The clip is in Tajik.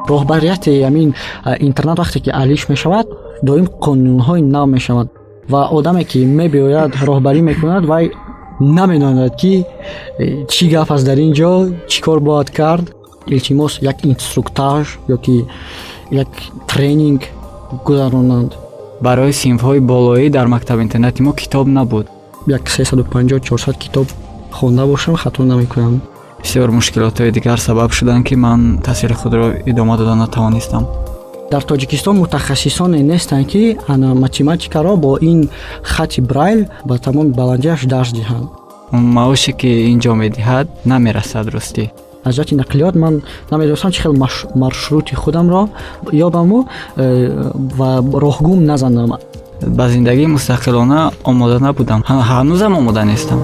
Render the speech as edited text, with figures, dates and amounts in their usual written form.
роҳбарияти ҳамин интернет вақте ки алиш мешавад, доим қонунҳои нав мешавад ва одаме ки мебиёяд роҳбарӣ мекунад, вай наменонад ки чӣ гап аст дар ин ҷо, чӣ кор бояд кард. илтимос як инструктаж ёки як тренинг гузаронанд. барои синфҳои болоӣ дар мактаби интернати мо китоб набуд. як 350-400 китоб хонда бошам, хато намекунам. бисёр мушкилотҳои дигар сабаб шуданд ки ман таҳсили худро идома дода натавонистам. дар тоҷикистон мутахассисоне нестанд ки математикаро бо ин хати брайл ба тамоми баландиаш дарс диҳанд. он маоше ки инҷо медиҳад намерасад ростӣ. аз ҷоати нақлиёт ман намедонистам чӣ хел маршрути худамро ёбаму ва роҳгум назанам. ба зиндагии мустақилона омода набудам, ҳанӯзам омода нестам.